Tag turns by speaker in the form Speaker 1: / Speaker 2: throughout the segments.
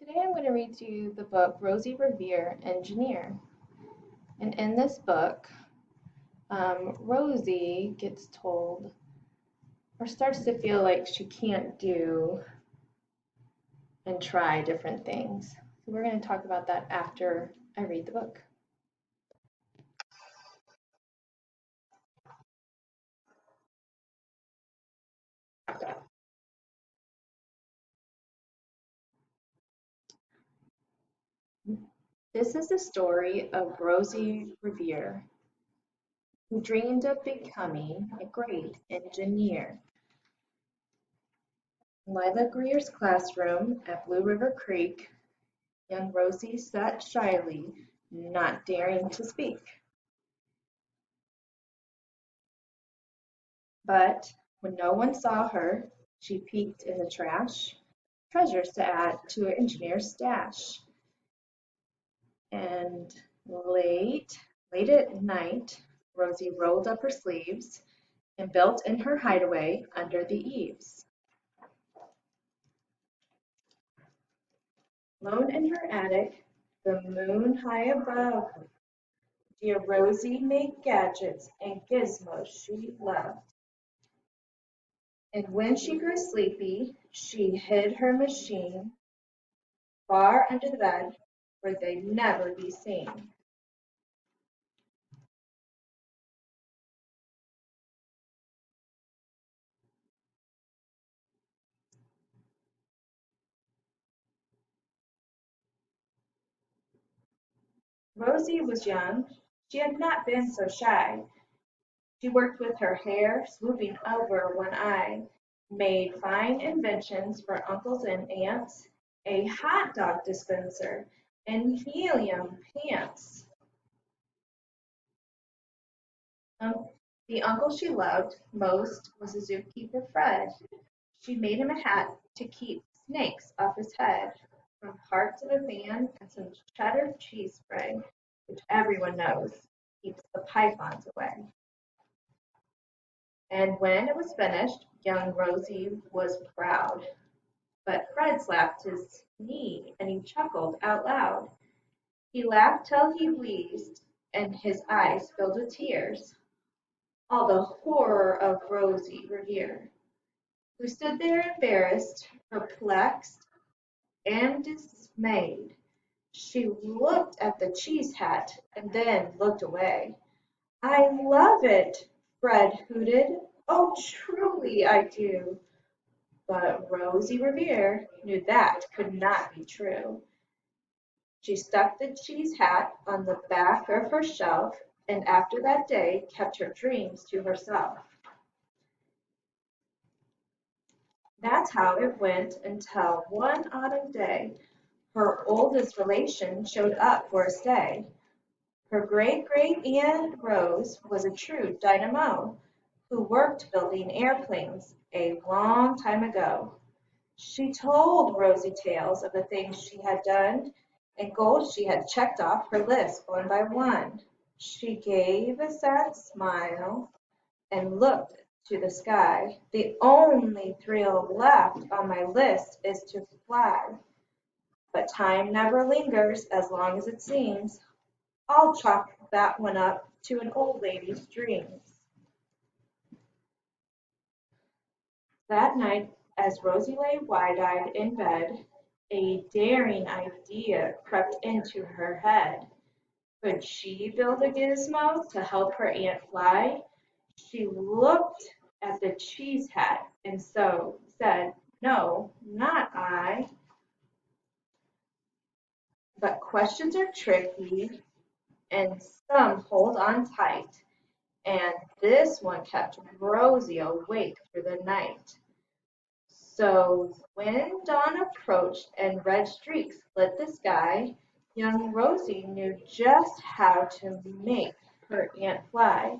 Speaker 1: Today I'm going to read to you the book Rosie, Revere, Engineer. And in this book, Rosie gets told or starts to feel like she can't do and try different things. So we're going to talk about that after I read the book. This is the story of Rosie Revere, who dreamed of becoming a great engineer. In Lila Greer's classroom at Blue River Creek, young Rosie sat shyly, not daring to speak. But when no one saw her, she peeked in the trash, treasures to add to her engineer's stash. And late at night, Rosie rolled up her sleeves and built in her hideaway under the eaves. Alone in her attic, the moon high above, dear Rosie made gadgets and gizmos she loved. And when she grew sleepy, she hid her machine far under the bed where they'd never be seen. Rosie was young. She had not been so shy. She worked with her hair swooping over one eye, made fine inventions for uncles and aunts, a hot dog dispenser, and helium pants. Um, the uncle she loved most was the zookeeper Fred. She made him a hat to keep snakes off his head, from parts of a van and some cheddar cheese spray, which everyone knows keeps the pythons away. And when it was finished, young Rosie was proud. But Fred slapped his knee and he chuckled out loud. He laughed till he wheezed, and his eyes filled with tears. All the horror of Rosie Revere, who stood there embarrassed, perplexed, and dismayed. She looked at the cheese hat and then looked away. I love it, Fred hooted. Oh, truly I do. But Rosie Revere knew that could not be true. She stuck the cheese hat on the back of her shelf and after that day kept her dreams to herself. That's how it went until one autumn day her oldest relation showed up for a stay. Her great-great Aunt Rose was a true dynamo who worked building airplanes a long time ago. She told Rosie tales of the things she had done and goals she had checked off her list one by one. She gave a sad smile and looked to the sky. The only thrill left on my list is to fly. But time never lingers as long as it seems. I'll chalk that one up to an old lady's dreams. That night, as Rosie lay wide-eyed in bed, a daring idea crept into her head. Could she build a gizmo to help her aunt fly? She looked at the cheese hat and so said, no, not I. But questions are tricky and some hold on tight. And this one kept Rosie awake through the night. So when dawn approached and red streaks lit the sky, young Rosie knew just how to make her aunt fly.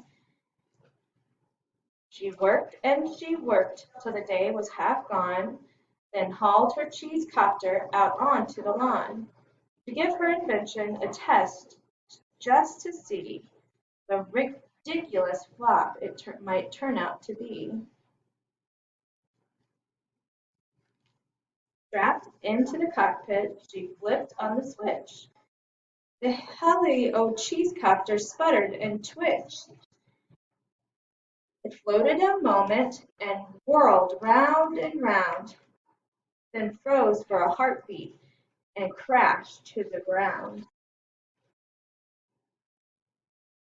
Speaker 1: She worked and she worked till the day was half gone, then hauled her cheese copter out onto the lawn to give her invention a test just to see the ridiculous flop it might turn out to be. Strapped into the cockpit, she flipped on the switch. The helio-cheesecopter sputtered and twitched. It floated a moment and whirled round and round, then froze for a heartbeat and crashed to the ground.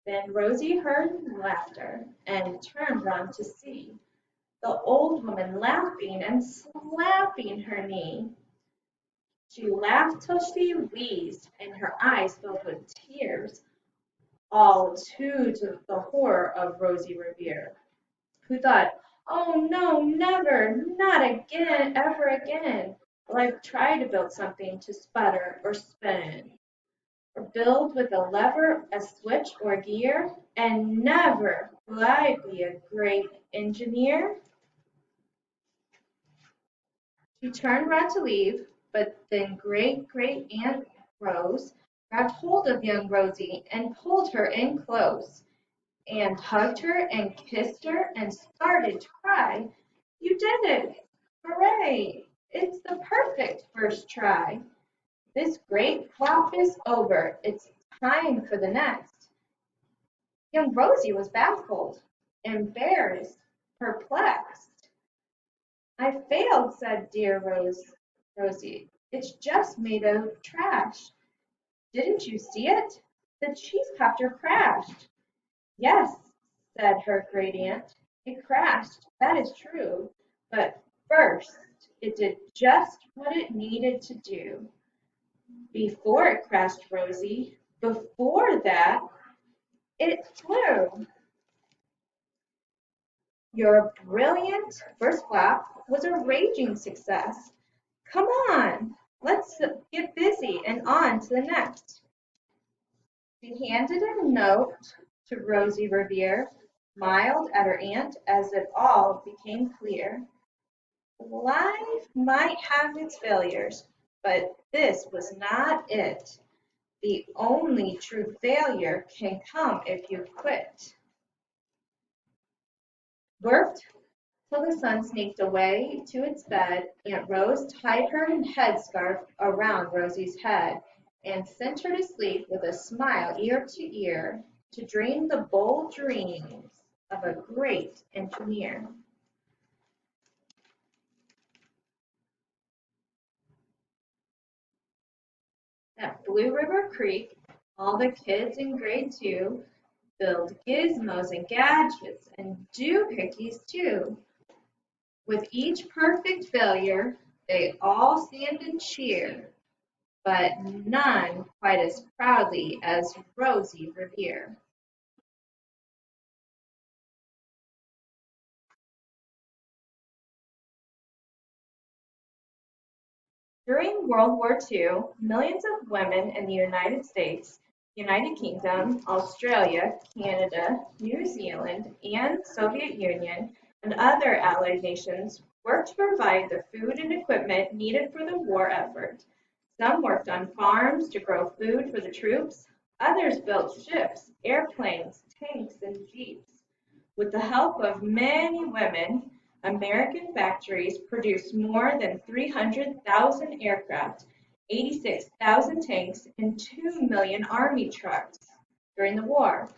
Speaker 1: Then Rosie heard laughter and turned round to see the old woman laughing and slapping her knee. She laughed till she wheezed and her eyes filled with tears, all to the horror of Rosie Revere, who thought, "Oh no, never, not again, ever again, will I try to build something to sputter or spin, or build with a lever, a switch, or a gear, and never will I be a great engineer." She turned round to leave, but then Great-Great-Aunt Rose grabbed hold of young Rosie and pulled her in close, and hugged her and kissed her and started to cry. "You did it! Hooray! It's the perfect first try. This great flop is over. It's time for the next." Young Rosie was baffled, embarrassed, perplexed. "I failed," said dear Rosie. "It's just made of trash. Didn't you see it? The cheesecopter crashed." "Yes," said her great aunt, "it crashed, that is true. But first it did just what it needed to do. Before it crashed, Rosie, before that, it flew. Your brilliant first flap was a raging success. Come on, let's get busy and on to the next." She handed a note to Rosie Revere, smiled at her aunt as it all became clear. Life might have its failures, but this was not it. The only true failure can come if you quit. Worked till the sun sneaked away to its bed, Aunt Rose tied her headscarf around Rosie's head and sent her to sleep with a smile ear to ear, to dream the bold dreams of a great engineer. At Blue River Creek, all the kids in grade 2 build gizmos and gadgets and doohickeys too. With each perfect failure, they all stand and cheer, but none quite as proudly as Rosie Revere. During World War II, millions of women in the United States, United Kingdom, Australia, Canada, New Zealand, and Soviet Union, and other allied nations worked to provide the food and equipment needed for the war effort. Some worked on farms to grow food for the troops. Others built ships, airplanes, tanks, and jeeps. With the help of many women, American factories produced more than 300,000 aircraft, 86,000 tanks, and 2 million Army trucks during the war.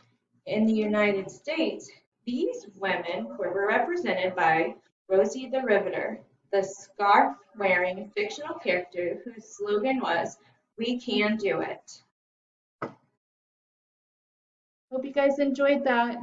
Speaker 1: In the United States, these women were represented by Rosie the Riveter, the scarf-wearing fictional character whose slogan was, "We can do it." Hope you guys enjoyed that.